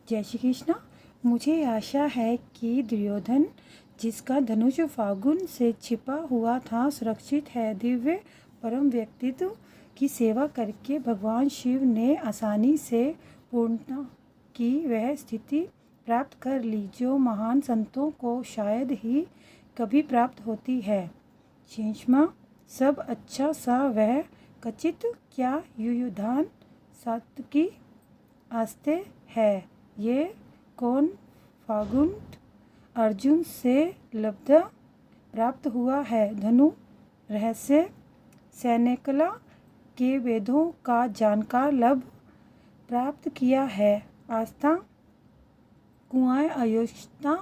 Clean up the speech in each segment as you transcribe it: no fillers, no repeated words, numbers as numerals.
जय श्री कृष्ण। मुझे आशा है कि दुर्योधन, जिसका धनुष फागुन से छिपा हुआ था, सुरक्षित है। दिव्य परम व्यक्तित्व की सेवा करके भगवान शिव ने आसानी से पूर्णता की वह स्थिति प्राप्त कर ली जो महान संतों को शायद ही कभी प्राप्त होती है। शेषमा सब अच्छा सा वह कचित क्या युयुधान सात्विकी आस्ते है। ये कौन फागुन अर्जुन से लब्ध प्राप्त हुआ है। धनु रहस्य सैन्यकला के वेदों का जानकार लब प्राप्त किया है। आस्था कुआं अयोष्टा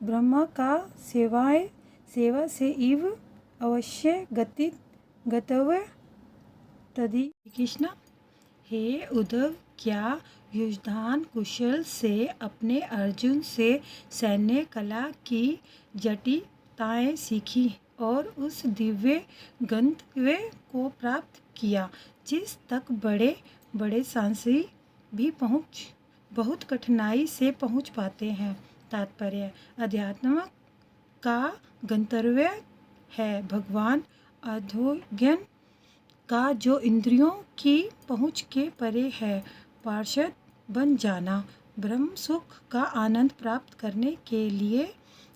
ब्रह्मा का सेवा से इव अवश्य गति गतव्य तदि कृष्ण। हे उद्धव, क्या युयुधान कुशल से अपने अर्जुन से सैन्य कला की जटिलताएं सीखी और उस दिव्य गंतव्य को प्राप्त किया जिस तक बड़े बड़े सांसी भी बहुत कठिनाई से पहुंच पाते हैं। तात्पर्य अध्यात्म का गंतव्य है भगवान अधोज्ञान का जो इंद्रियों की पहुंच के परे है। पार्षद बन जाना ब्रह्म सुख का आनंद प्राप्त करने के लिए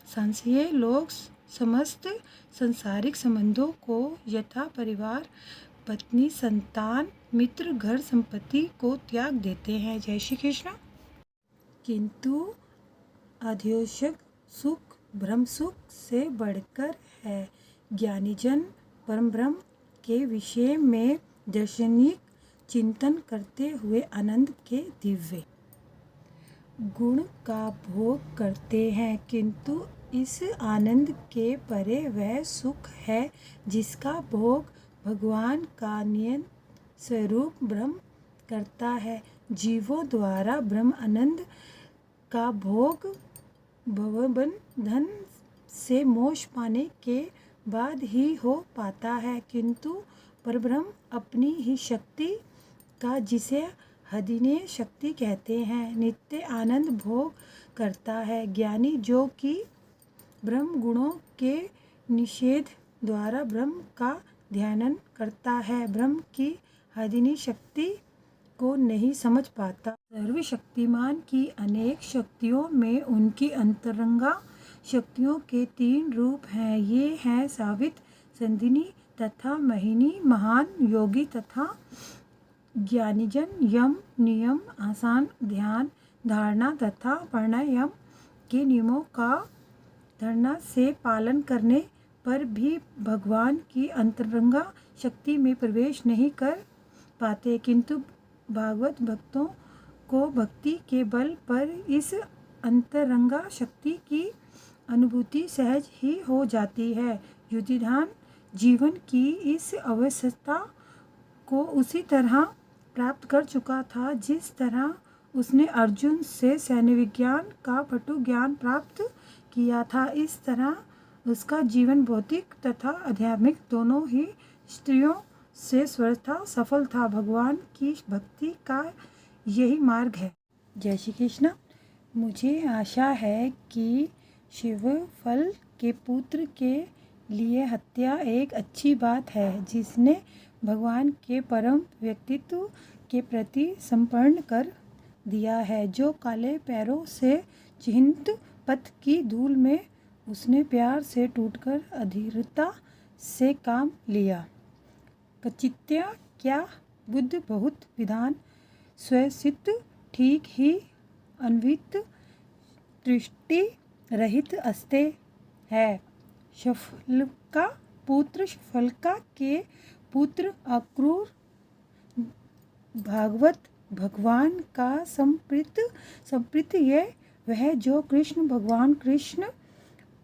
संशय लोग समस्त संसारिक संबंधों को यथा परिवार, पत्नी, संतान, मित्र, घर, संपत्ति को त्याग देते हैं। जय श्री कृष्ण। किंतु अध्योषक सुख ब्रह्म सुख से बढ़कर है। ज्ञानीजन परम ब्रह्म के विषय में दर्शनिक चिंतन करते हुए आनंद के दिव्य गुण का भोग करते हैं, किंतु इस आनंद के परे वह सुख है जिसका भोग भगवान का नियत स्वरूप ब्रह्म करता है। जीवों द्वारा ब्रह्म आनंद का भोग भवबंधन से मोक्ष पाने के बाद ही हो पाता है, किंतु परब्रह्म अपनी ही शक्ति का, जिसे हदीने शक्ति कहते हैं, नित्य आनंद भोग करता है। ज्ञानी जो कि ब्रह्म गुणों के निषेध द्वारा ब्रह्म का ध्यान करता है, ब्रह्म की हदीनी शक्ति को नहीं समझ पाता। सर्वशक्तिमान की अनेक शक्तियों में उनकी अंतरंगा शक्तियों के 3 रूप हैं। ये हैं सावित, संधिनी तथा मोहिनी। महान योगी तथा ज्ञानीजन यम नियम, आसन, ध्यान, धारणा तथा प्राणायाम के नियमों का धारणा से पालन करने पर भी भगवान की अंतरंगा शक्ति में प्रवेश नहीं कर पाते, किंतु भागवत भक्तों को भक्ति के बल पर इस अंतरंगा शक्ति की अनुभूति सहज ही हो जाती है। युधिष्ठिर जीवन की इस अवस्था को उसी तरह प्राप्त कर चुका था जिस तरह उसने अर्जुन से सैन्य विज्ञान का पटु ज्ञान प्राप्त किया था। इस तरह उसका जीवन भौतिक तथा आध्यात्मिक दोनों ही स्त्रियों से स्वर्ग था, सफल था। भगवान की भक्ति का यही मार्ग है। जय श्री कृष्ण। मुझे आशा है कि शिव फल के पुत्र के लिए हत्या एक अच्छी बात है, जिसने भगवान के परम व्यक्तित्व के प्रति समर्पण कर दिया है। जो काले पैरों से चिह्नित पथ की धूल में उसने प्यार से टूटकर अधीरता से काम लिया। कचित्या क्या बुद्ध बहुत विधान स्वसित ठीक ही अन्वित दृष्टि रहित अस्ते है। शफल्का पुत्र शफल्का के पुत्र अक्रूर भागवत भगवान का संप्रीत ये वह जो कृष्ण भगवान कृष्ण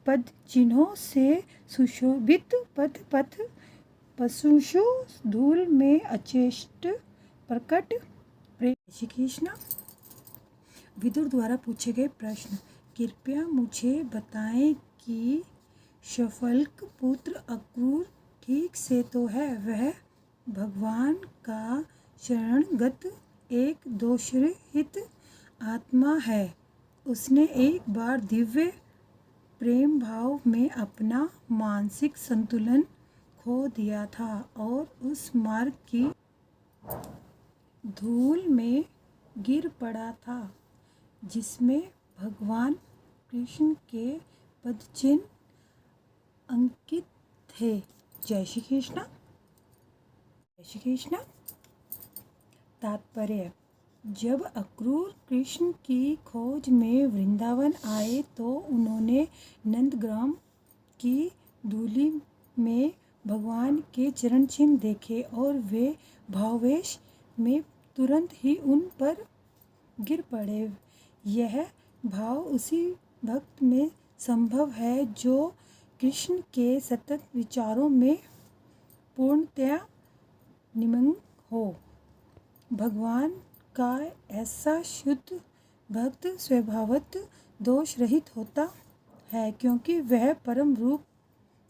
पद चिन्हों से सुशोभित पथ पशुषु धूल में अचेष्ट प्रकट प्रेम। श्री कृष्ण। विदुर द्वारा पूछे गए प्रश्न। कृपया मुझे बताएं कि शफल्क पुत्र अक्रूर ठीक से तो है, वह भगवान का शरणगत एक दोषरहित आत्मा है। उसने एक बार दिव्य प्रेम भाव में अपना मानसिक संतुलन खो दिया था और उस मार्ग की धूल में गिर पड़ा था जिसमें भगवान कृष्ण के पदचिन्ह अंकित थे। जय श्री कृष्ण। जय श्री कृष्ण। तात्पर्य: जब अक्रूर कृष्ण की खोज में वृंदावन आए तो उन्होंने नंदग्राम की धूलि में भगवान के चरण चिन्ह देखे और वे भावावेश में तुरंत ही उन पर गिर पड़े। यह भाव उसी भक्त में संभव है जो कृष्ण के सतत विचारों में पूर्णतया निमग्न हो। भगवान का ऐसा शुद्ध भक्त स्वभावतः दोष रहित होता है क्योंकि वह परम रूप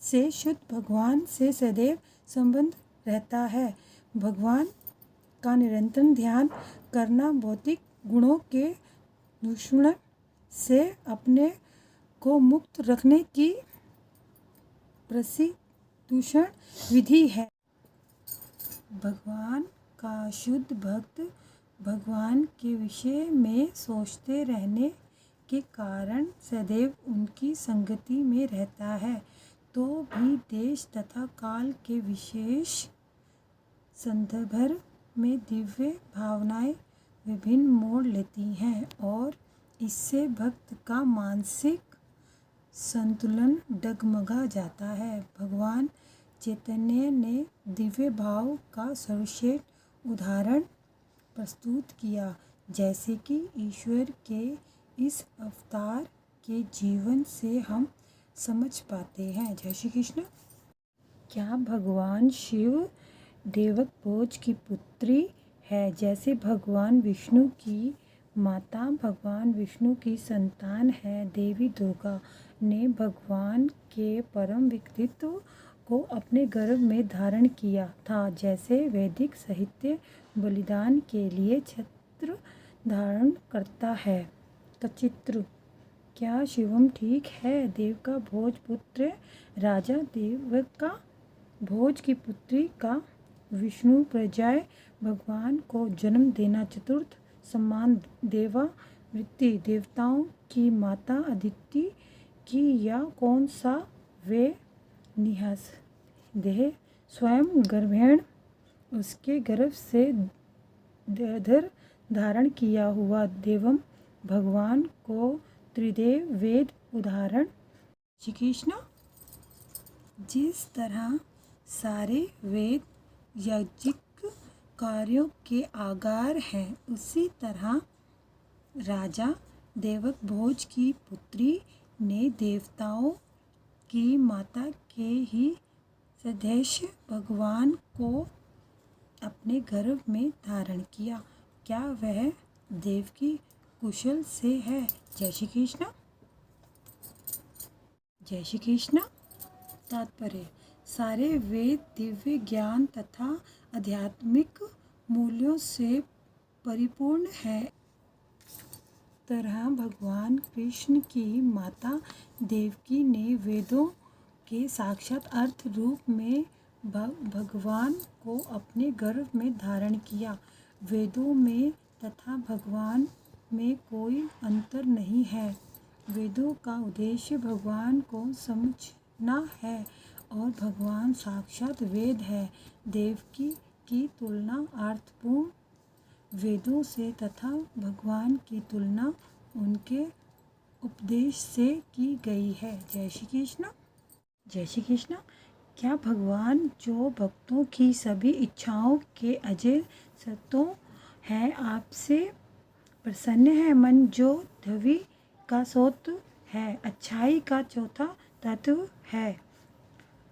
से शुद्ध भगवान से सदैव संबंध रहता है। भगवान का निरंतर ध्यान करना भौतिक गुणों के दूषण से अपने को मुक्त रखने की प्रसिद्ध विधि है। भगवान का शुद्ध भक्त भगवान के विषय में सोचते रहने के कारण सदैव उनकी संगति में रहता है, तो भी देश तथा काल के विशेष संदर्भ में दिव्य भावनाएं विभिन्न मोड़ लेती हैं और इससे भक्त का मानसिक संतुलन डगमगा जाता है। भगवान चैतन्य ने दिव्य भाव का सर्वश्रेष्ठ उदाहरण प्रस्तुत किया, जैसे कि ईश्वर के इस अवतार के जीवन से हम समझ पाते हैं। जय श्री कृष्ण। क्या भगवान शिव देवक भोज की पुत्री है? जैसे भगवान विष्णु की माता भगवान विष्णु की संतान है, देवी दुर्गा ने भगवान के परम व्यक्तित्व को अपने गर्भ में धारण किया था। जैसे वैदिक साहित्य बलिदान के लिए छत्र धारण करता है। कचित्र: क्या शिवम ठीक है? देव का भोज पुत्र राजा देवका भोज की पुत्री का विष्णु प्रजाएं भगवान को जन्म देना। चतुर्थ सम्मान देवा वृत्ति: देवताओं की माता अदिति की या कौन सा वे निहास देह स्वयं गर्भेण उसके गर्भ से धर धारण किया हुआ देवम भगवान को त्रिदेव वेद उदाहरण। श्री कृष्ण। जिस तरह सारे वेद याज्ञिक कार्यों के आगार हैं, उसी तरह राजा देवक भोज की पुत्री ने देवताओं की माता के ही सदृश भगवान को अपने गर्भ में धारण किया। क्या वह देवकी कुशल से है? जय श्री कृष्ण। जय श्री कृष्ण। तात्पर्य: सारे वेद दिव्य ज्ञान तथा आध्यात्मिक मूल्यों से परिपूर्ण है। तरह भगवान कृष्ण की माता देवकी ने वेदों के साक्षात अर्थ रूप में भगवान को अपने गर्भ में धारण किया। वेदों में तथा भगवान में कोई अंतर नहीं है। वेदों का उद्देश्य भगवान को समझना है और भगवान साक्षात वेद है। देवकी की तुलना अर्थपूर्ण वेदों से तथा भगवान की तुलना उनके उपदेश से की गई है। जय श्री कृष्ण। जय श्री कृष्ण। क्या भगवान जो भक्तों की सभी इच्छाओं के अजय सत्यों है, आपसे प्रसन्न है? मन जो ध्रुवी का स्रोत है, अच्छाई का चौथा तत्व है,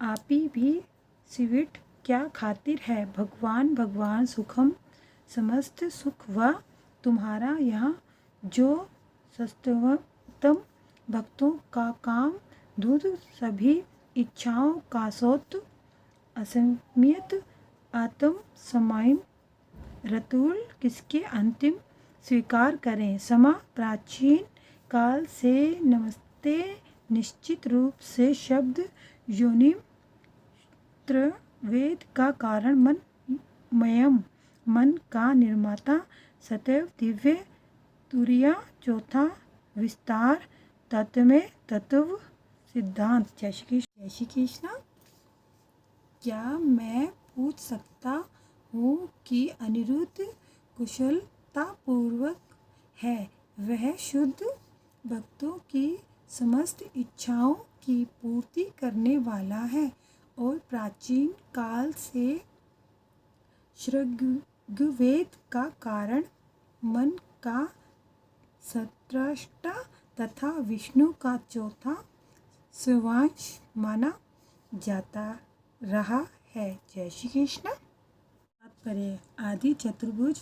आपी भी सिविट क्या खातिर है? भगवान भगवान सुखम समस्त सुख व तुम्हारा यहाँ जो सस्तवतम भक्तों का काम दूध सभी इच्छाओं का स्रोत असमियत आत्म समायम रतुल किसके अंतिम स्वीकार करें। समा प्राचीन काल से नमस्ते निश्चित रूप से शब्द योनिम त्रवेद का कारण मनमयम मन का निर्माता सदैव दिव्य तुरिया चौथा विस्तार तत्व में तत्व सिद्धांत। जय श्री कृष्ण। क्या मैं पूछ सकता हूँ कि अनिरुद्ध कुशलतापूर्वक है? वह शुद्ध भक्तों की समस्त इच्छाओं की पूर्ति करने वाला है और प्राचीन काल से ऋग्वेद का कारण मन का सत्रष्टा तथा विष्णु का चौथा शिवांश माना जाता रहा है। जय श्री कृष्ण। बात करें आदि चतुर्भुज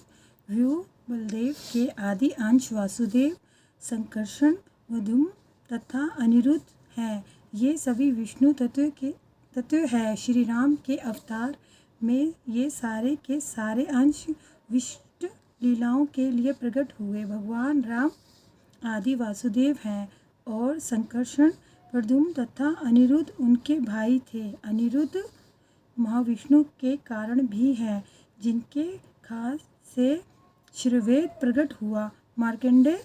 व्यू बलदेव के आदि अंश वासुदेव, संकर्षण, वधूम तथा अनिरुद्ध हैं। ये सभी विष्णु तत्व है। श्री राम के अवतार में ये सारे के सारे अंश विशिष्ट लीलाओं के लिए प्रकट हुए। भगवान राम आदि वासुदेव हैं और संकर्षण, प्रद्युम्न तथा अनिरुद्ध उनके भाई थे। अनिरुद्ध महाविष्णु के कारण भी हैं, जिनके खास से ऋग्वेद प्रकट हुआ। मार्कंडेय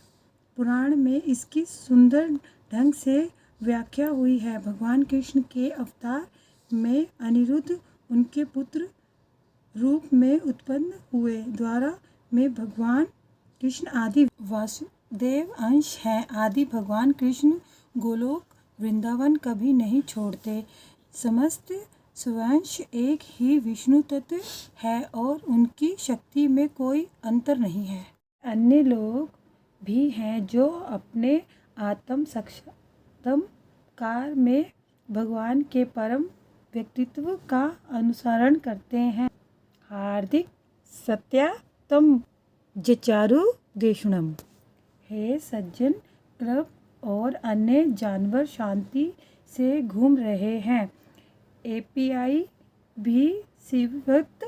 पुराण में इसकी सुंदर ढंग से व्याख्या हुई है। भगवान कृष्ण के अवतार में अनिरुद्ध उनके पुत्र रूप में उत्पन्न हुए। द्वारा में भगवान कृष्ण आदि वासुदेव अंश हैं। आदि भगवान कृष्ण गोलोक वृंदावन कभी नहीं छोड़ते। समस्त शिवांश एक ही विष्णु तत्व है और उनकी शक्ति में कोई अंतर नहीं है। अन्य लोग भी हैं जो अपने आत्म साक्षात्कार में भगवान के परम व्यक्तित्व का अनुसरण करते हैं। हार्दिक सत्यातम जचारु देशुणम। हे सज्जन, क्लब और अन्य जानवर शांति से घूम रहे हैं। एपीआई भी शिवभक्त,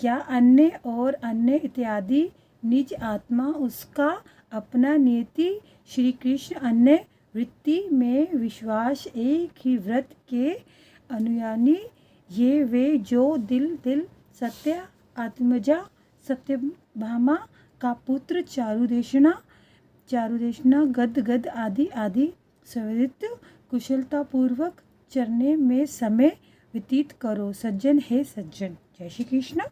क्या अन्य और अन्य इत्यादि निज आत्मा उसका अपना नियति। श्री कृष्ण अन्य वृत्ति में विश्वास एक ही व्रत के अनुयायी। ये वे जो दिल सत्य आत्मजा सत्यभामा का पुत्र चारुदेशना गद आदि सवित कुशलतापूर्वक चरने में समय व्यतीत करो। सज्जन हे सज्जन। जय श्री कृष्ण।